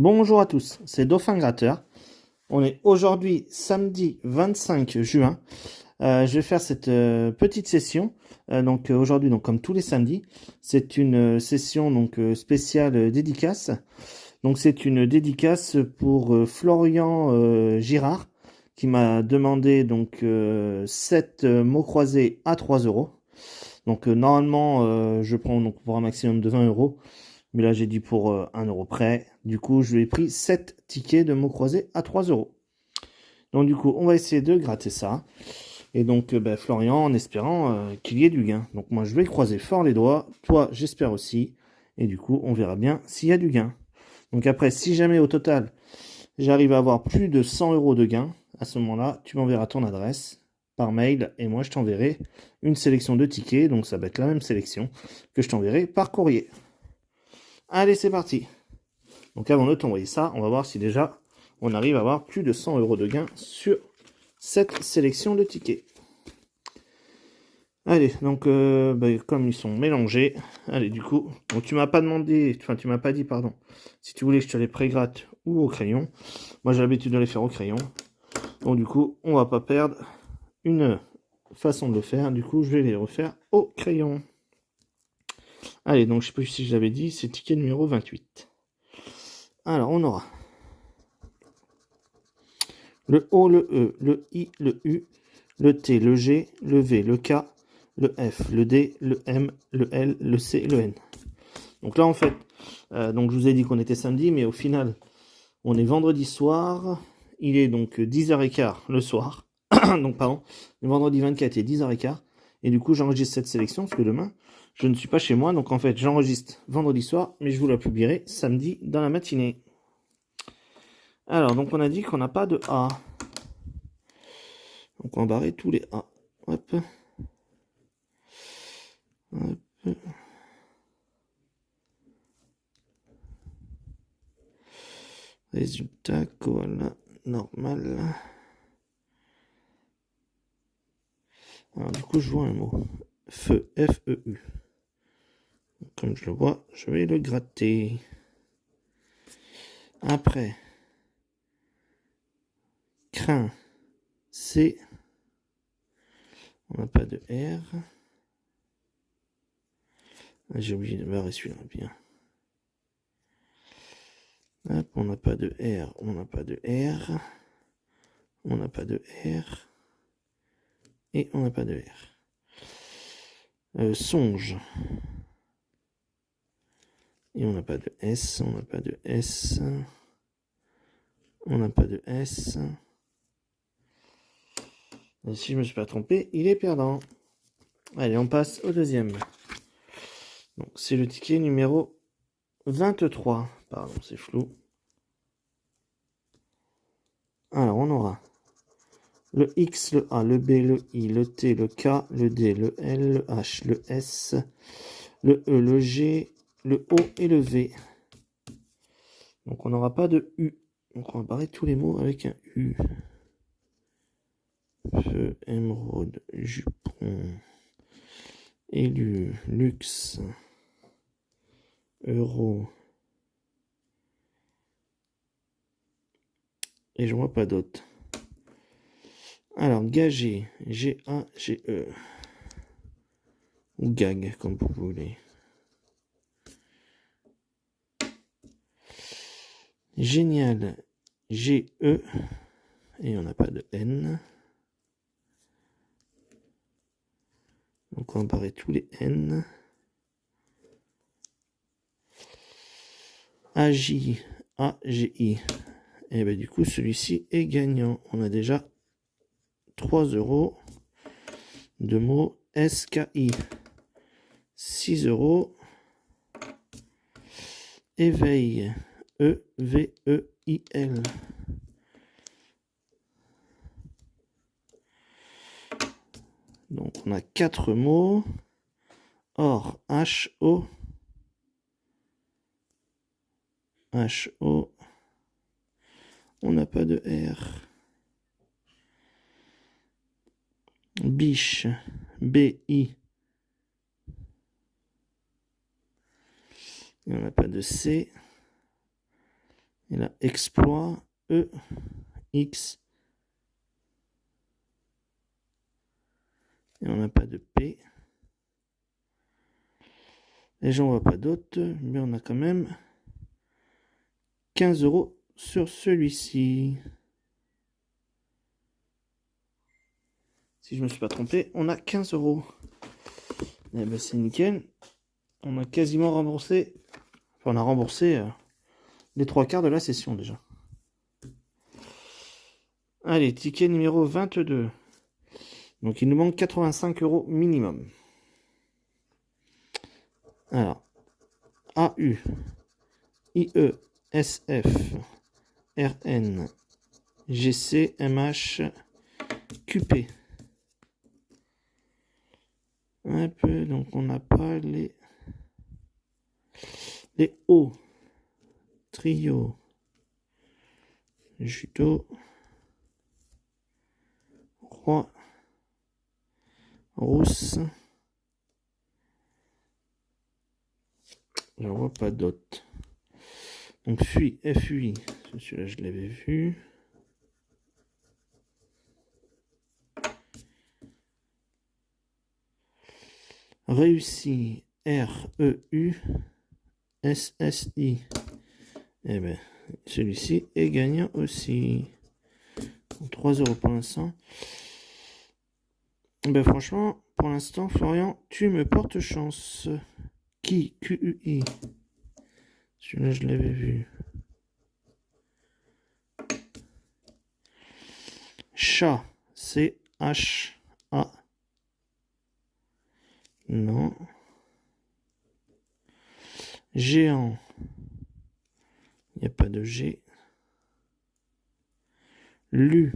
Bonjour à tous, c'est Dauphin Gratteur. On est aujourd'hui samedi 25 juin. Je vais faire cette petite session. Aujourd'hui, donc comme tous les samedis, c'est une session spéciale dédicace. Donc c'est une dédicace pour Florian Girard qui m'a demandé 7 mots croisés à 3 euros. Normalement je prends donc pour un maximum de 20 euros. Mais là, j'ai dit pour 1 euro près. Du coup, je lui ai pris 7 tickets de mots croisés à 3 euros. Donc, du coup, on va essayer de gratter ça. Et donc, Florian, en espérant qu'il y ait du gain. Donc, moi, je vais croiser fort les doigts. Toi, j'espère aussi. Et du coup, on verra bien s'il y a du gain. Donc, après, si jamais au total, j'arrive à avoir plus de 100 euros de gain, à ce moment-là, tu m'enverras ton adresse par mail. Et moi, je t'enverrai une sélection de tickets. Donc, ça va être la même sélection que je t'enverrai par courrier. Allez, c'est parti. Donc avant de t'envoyer ça, on va voir si déjà on arrive à avoir plus de 100 euros de gain sur cette sélection de tickets. Allez, comme ils sont mélangés, allez du coup, donc tu m'as pas demandé, enfin tu m'as pas dit pardon, si tu voulais que je te les prégratte ou au crayon. Moi j'ai l'habitude de les faire au crayon. Donc du coup, on va pas perdre une façon de le faire. Du coup, je vais les refaire au crayon. Allez, donc je sais plus si je l'avais dit, c'est ticket numéro 28. Alors, on aura le O, le E, le I, le U, le T, le G, le V, le K, le F, le D, le M, le L, le C et le N. Donc là, en fait, je vous ai dit qu'on était samedi, mais au final, on est vendredi soir. Il est donc 10h15 le soir. Donc, pardon, le vendredi 24 et 10h15. Et du coup, j'enregistre cette sélection parce que demain, je ne suis pas chez moi. Donc, en fait, j'enregistre vendredi soir, mais je vous la publierai samedi dans la matinée. Alors, donc on a dit qu'on n'a pas de A. Donc on va barrer tous les A. Hop. Hop. Résultat, koala, normal. Alors du coup, je vois un mot. Feu, F-E-U. Comme je le vois, je vais le gratter. Après, crin, C. On n'a pas de R. Ah, j'ai oublié de barrer celui-là bien. Hop, on n'a pas de R, on n'a pas de R. On n'a pas de R. Et on n'a pas de R. Songe. Et on n'a pas de S, on n'a pas de S. On n'a pas de S. Et si je me suis pas trompé, il est perdant. Allez, on passe au deuxième. Donc, c'est le ticket numéro 23. Pardon, c'est flou. Alors, on aura le X, le A, le B, le I, le T, le K, le D, le L, le H, le S, le E, le G, le O et le V. Donc, on n'aura pas de U. Donc, on va barrer tous les mots avec un U. Feu, émeraude, jupon, élu, luxe, euro. Et je vois pas d'autres. Alors, gager, G-A-G-E. Ou gag, comme vous voulez. Génial, G-E. Et on n'a pas de N. Donc, on va barrer tous les N. A-J, A-G-I. Et bien, du coup, celui-ci est gagnant. On a déjà 3 euros de mots S-K-I. 6 euros. Éveil, E-V-E-I-L. Donc, on a 4 mots. Or, H-O. H-O. On n'a pas de R. Biche, B-I. On n'a pas de C. Et là, exploit E, X. Et on n'a pas de P. Et j'en vois pas d'autres, mais on a quand même 15 € sur celui-ci. Si je me suis pas trompé, on a 15 €. Et ben c'est nickel. On a quasiment remboursé. Enfin, on a remboursé les 3/4 de la session déjà. Allez, ticket numéro 22. Donc il nous manque 85 € minimum. Alors, AU, IE, SF, RN, GC, MH, QP. Un peu, donc on n'a pas les O, trio, judo, roi, rousse. J'en vois pas d'autres. Donc FUI, FUI, celui-là je l'avais vu. Réussi, REU, SSI. Eh bien, celui-ci est gagnant aussi. 3 € pour l'instant. Ben franchement, pour l'instant, Florian, tu me portes chance. Qui, QUI. Celui-là, je l'avais vu. Chat, C-H-A. Non. Géant. Il n'y a pas de G. Lu.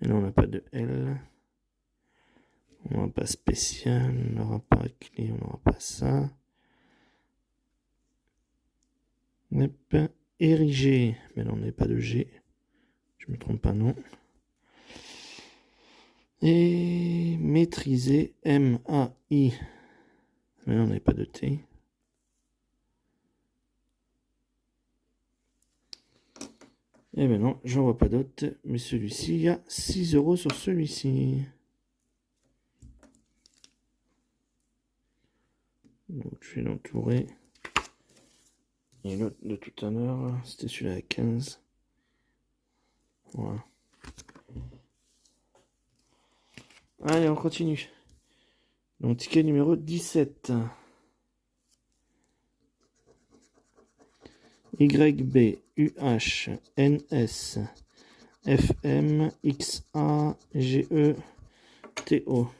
Et là, on n'a pas de L. On n'aura pas spécial. On n'aura pas clé. On n'aura pas ça. Hop. Érigé. Mais là, on n'a pas de G. Je me trompe pas, non. Et maîtriser. M-A-I. Mais là, on n'avait pas de T. Eh ben non, j'en vois pas d'autres. Mais celui-ci, il y a 6 € sur celui-ci. Donc je vais l'entourer. Et l'autre de tout à l'heure, c'était celui-là à 15. Voilà. Allez, on continue. Donc ticket numéro 17. YB, UH, NS, FM, XA, GE, TO.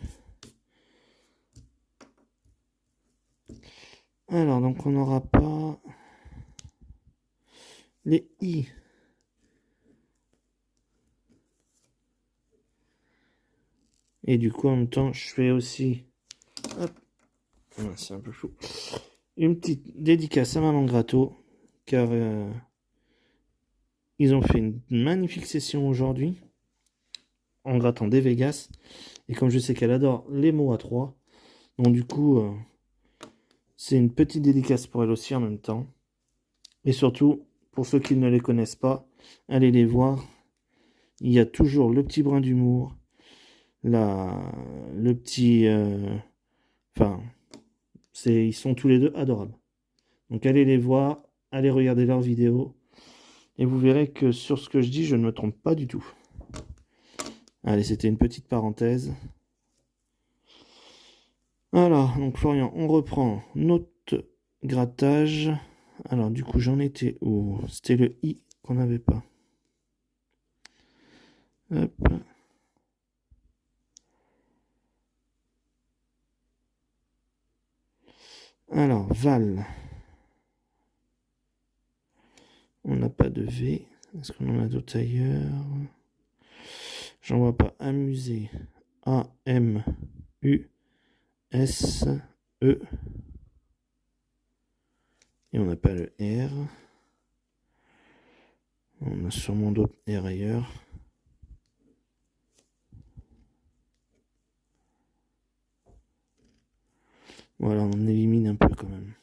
Alors, donc on n'aura pas les I. Et du coup, en même temps, je fais aussi... Hop. C'est un peu fou. Une petite dédicace à Maman Gratto, car ils ont fait une magnifique session aujourd'hui, en grattant des Vegas. Et comme je sais qu'elle adore les mots à 3, donc du coup, c'est une petite dédicace pour elle aussi en même temps. Et surtout, pour ceux qui ne les connaissent pas, allez les voir. Il y a toujours le petit brin d'humour, le petit... Enfin, ils sont tous les deux adorables. Donc allez les voir, allez regarder leurs vidéos, et vous verrez que sur ce que je dis, je ne me trompe pas du tout. Allez, c'était une petite parenthèse. Alors, donc Florian, on reprend notre grattage. Alors, du coup, j'en étais où? C'était le I qu'on n'avait pas. Hop. Alors, Val. On n'a pas de V. Est-ce qu'on en a d'autres ailleurs? J'en vois pas. Amuser. A-M-U-S-E. Et on n'a pas le R. On a sûrement d'autres R ailleurs. Voilà, on élimine un peu quand même.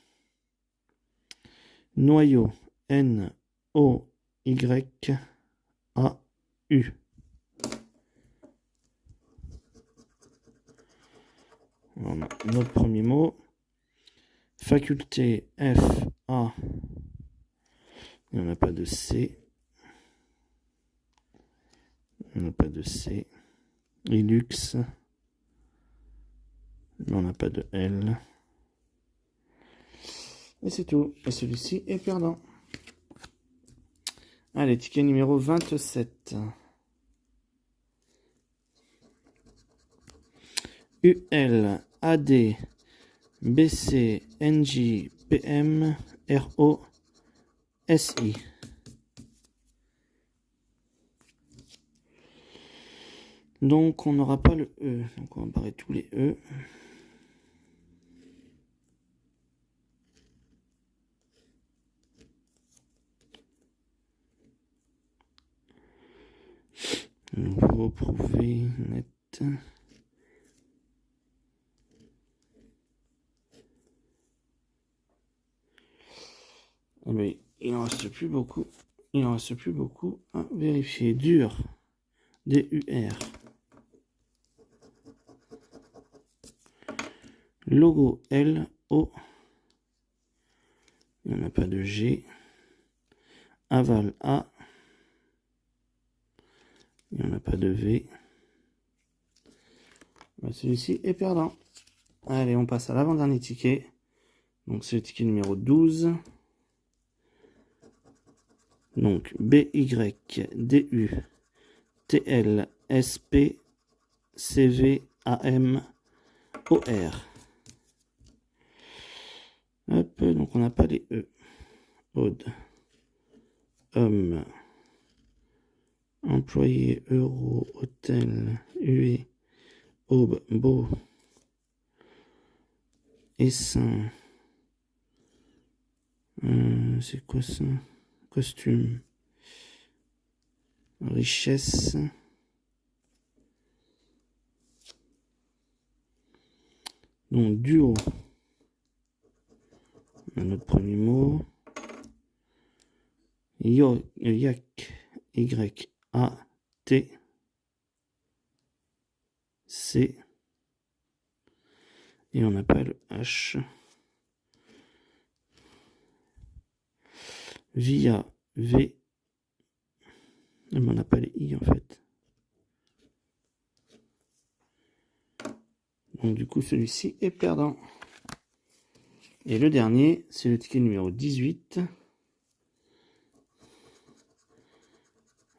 Noyau. N-O-Y-A-U. On a notre premier mot. Faculté, F-A. Il n'y en a pas de C. Il n'y en a pas de C. Ilux. Il n'y en a pas de L. Et c'est tout. Et celui-ci est perdant. Allez, ticket numéro 27. UL, AD, BC, NJ, PM, RO, SI. Donc, on n'aura pas le E. Donc, on va barrer tous les E. Nouveau, prouvé, net. Mais il n'en reste plus beaucoup. Il n'en reste plus beaucoup à vérifier. Dur. D-U-R. Logo L-O. Il n'y en a pas de G. Aval A. Il n'y en a pas de V. Celui-ci est perdant. Allez, on passe à l'avant-dernier ticket. Donc, c'est le ticket numéro 12. Donc, B-Y-D-U T-L-S-P-C-V-A-M-O-R. Hop, donc on n'a pas les E. Aude. Homme. Employé, euro, hôtel, huée, aube, beau. Essaim. C'est quoi ça? Costume. Richesse. Donc, duo. Notre premier mot. Yak. Y-A-T. C. Et on n'a pas le H. Via. V. Mais on n'a pas les I en fait. Donc du coup celui-ci est perdant. Et le dernier, c'est le ticket numéro 18.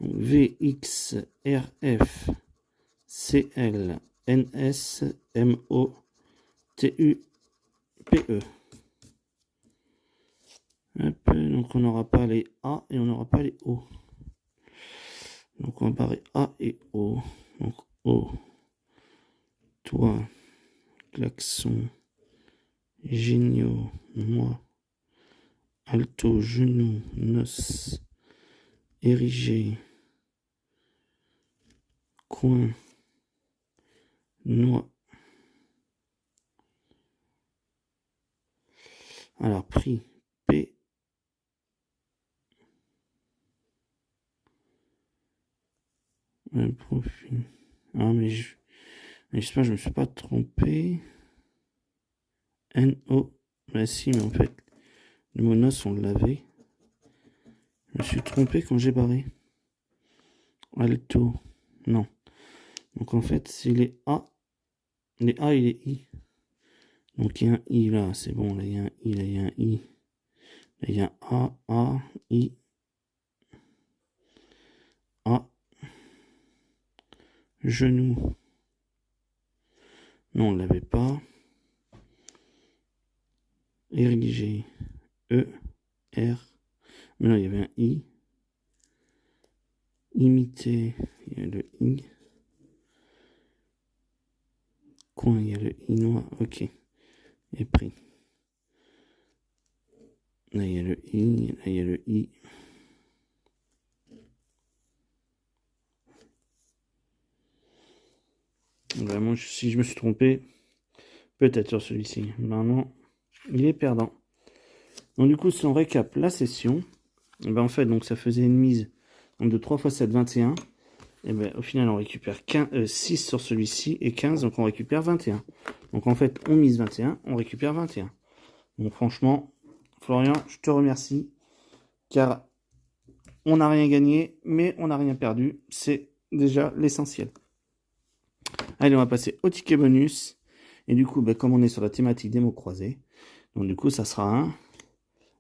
V, X, R, F, C, L, N, S, M, O, T, U, P, E. Hop, donc on n'aura pas les A et on n'aura pas les O. Donc on va barrer A et O. Donc O, toi, klaxon, géniaux, moi, alto, genou, noce, érigé, coin, noix. Alors prix, P. Profil. Ah mais j'espère que je ne me suis pas trompé. N-O. Bah si, mais en fait, le mot noce, on l'avait. Je me suis trompé quand j'ai barré. Alto. Non. Donc en fait, c'est les A et les I. Donc il y a un I là, c'est bon. Là, il y a un I, là, il y a un I. Là, il y a un A, I. A. Genou. Non, on ne l'avait pas. Érigé. E. R. Mais là, il y avait un I. Imiter. Il y a le I. Coin, il y a le I noir. Ok. Et pris. Là, il y a le I. Là, il y a le I. Vraiment, si je me suis trompé, peut-être sur celui-ci. Maintenant, il est perdant. Donc du coup, si on récap la session, Et ben en fait, donc ça faisait une mise donc de 3 x 7, 21. Et ben au final, on récupère 6 sur celui-ci et 15, donc on récupère 21. Donc en fait, on mise 21, on récupère 21. Donc franchement, Florian, je te remercie, car on n'a rien gagné, mais on n'a rien perdu. C'est déjà l'essentiel. Allez, on va passer au ticket bonus. Et du coup, ben, comme on est sur la thématique des mots croisés, donc du coup, ça sera un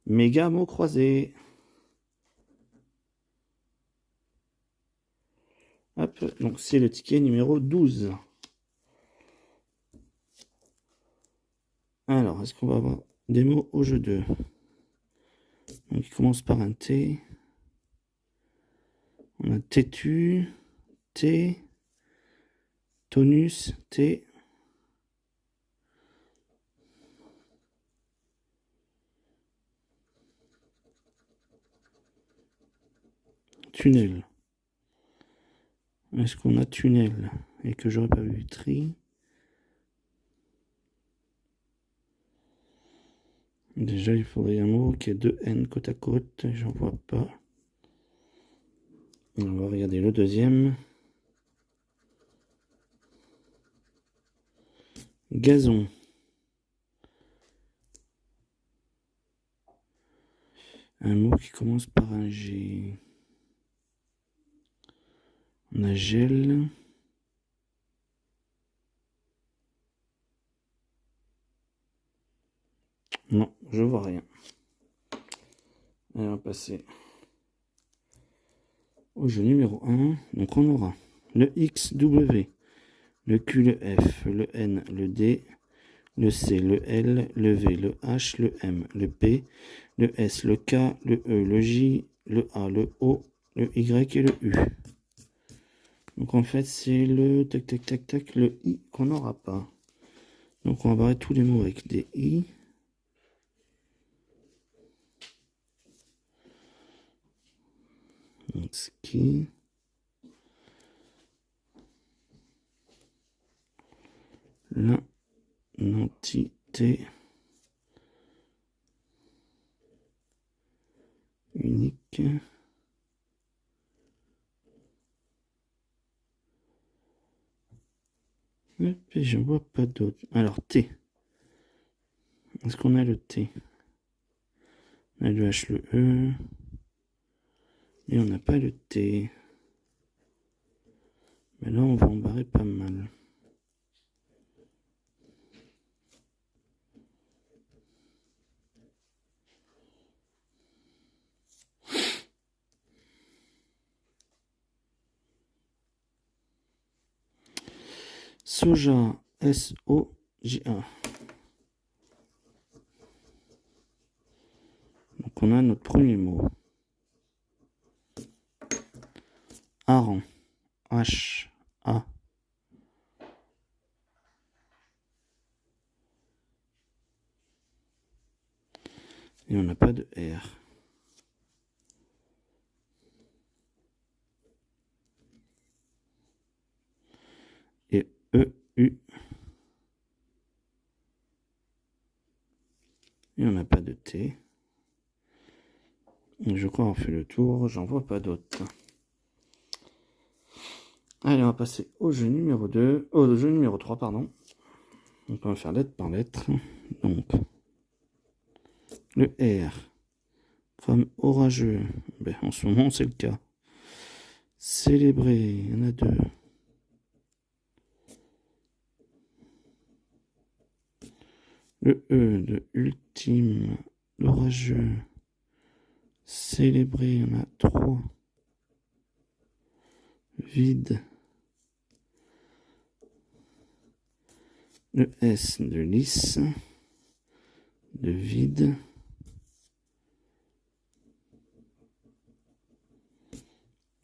méga mot croisé. Hop, donc c'est le ticket numéro 12. Alors, est-ce qu'on va avoir des mots au jeu 2? Donc, il commence par un T. On a têtu, T, tonus, T. Tunnel. Est-ce qu'on a tunnel? Et que j'aurais pas vu tri. Déjà, il faudrait un mot qui est 2 N côte à côte. J'en vois pas. On va regarder le deuxième. Gazon. Un mot qui commence par un G. On a gel. Non, je vois rien. Allez, on va passer au jeu numéro 1. Donc on aura le XW, le Q, le F, le N, le D, le C, le L, le V, le H, le M, le P, le S, le K, le E, le J, le A, le O, le Y et le U. Donc en fait, c'est le tac tac tac tac, le I qu'on n'aura pas. Donc on va barrer tous les mots avec des I. Donc ski. L'entité unique. Et je vois pas d'autre. Alors T. Est-ce qu'on a le T? On a le H, le E. Et on n'a pas le T. Mais là, on va en barrer pas mal. Soja, S-O-J-A. Donc on a notre premier mot. Hareng, H-A. Et on n'a pas de R. Et E-U. Et on n'a pas de T. Je crois qu'on fait le tour. J'en vois pas d'autres. Allez, on va passer au jeu numéro 2. Au jeu numéro 3, pardon. Donc on va faire lettre par lettre. Donc, le R. Comme orageux. Ben, en ce moment, c'est le cas. Célébrer. Il y en a deux. Le E de ultime. L'orageux. Célébrer. Il y en a trois. Vide. Le S de lisse. De vide.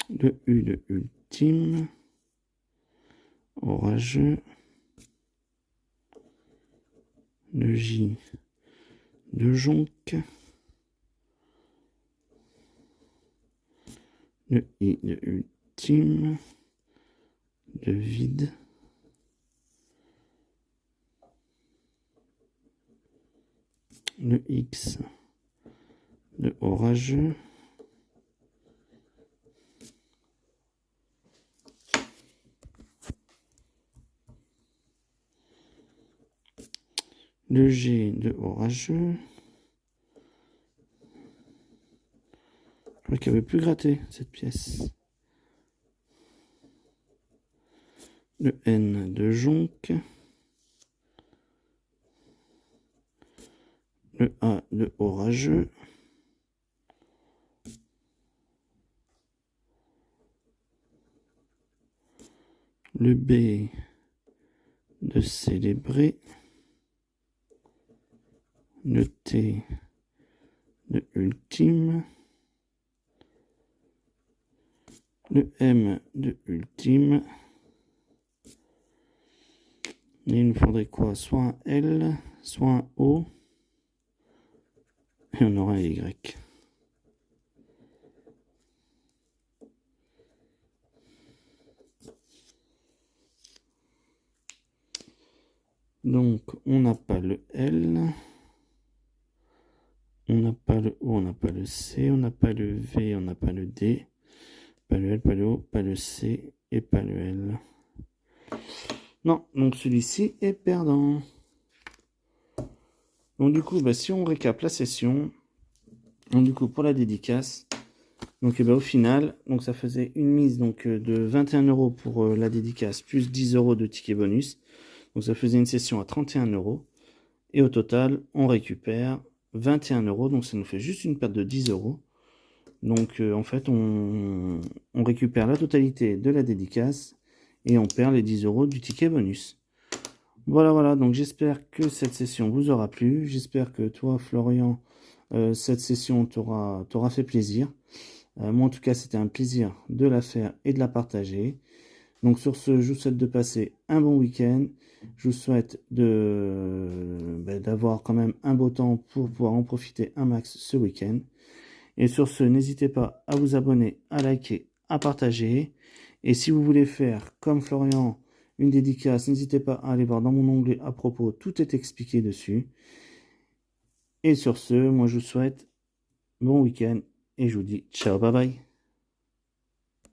Le U de ultime. Orageux. Le J de jonque. Le I de ultime. De vide. Le X de orageux. Le G de orageux. Je crois qu'il n'y avait plus gratté cette pièce. Le N de jonc. Le A de orageux. Le B de célébrer. Le T de ultime. Le M de ultime. Et il nous faudrait quoi? Soit un L, soit un O. Et on aura un Y. Donc, on n'a pas le L. On n'a pas le O, on n'a pas le C. On n'a pas le V, on n'a pas le D. Pas le L, pas le O, pas le C et pas le L. Non, donc celui-ci est perdant. Donc du coup, si on récap la session, donc du coup pour la dédicace, donc au final, donc ça faisait une mise donc de 21 € pour la dédicace plus 10 € de ticket bonus. Donc ça faisait une session à 31 €. Et au total, on récupère 21 €. Donc ça nous fait juste une perte de 10 €. Donc en fait, on récupère la totalité de la dédicace et on perd les 10 € du ticket bonus. Voilà, donc j'espère que cette session vous aura plu. J'espère que toi, Florian, cette session t'aura fait plaisir. Moi, en tout cas, c'était un plaisir de la faire et de la partager. Donc sur ce, je vous souhaite de passer un bon week-end. Je vous souhaite d'avoir quand même un beau temps pour pouvoir en profiter un max ce week-end. Et sur ce, n'hésitez pas à vous abonner, à liker, à partager. Et si vous voulez faire comme Florian une dédicace, n'hésitez pas à aller voir dans mon onglet à propos, tout est expliqué dessus. Et sur ce, moi je vous souhaite bon week-end et je vous dis ciao, bye bye.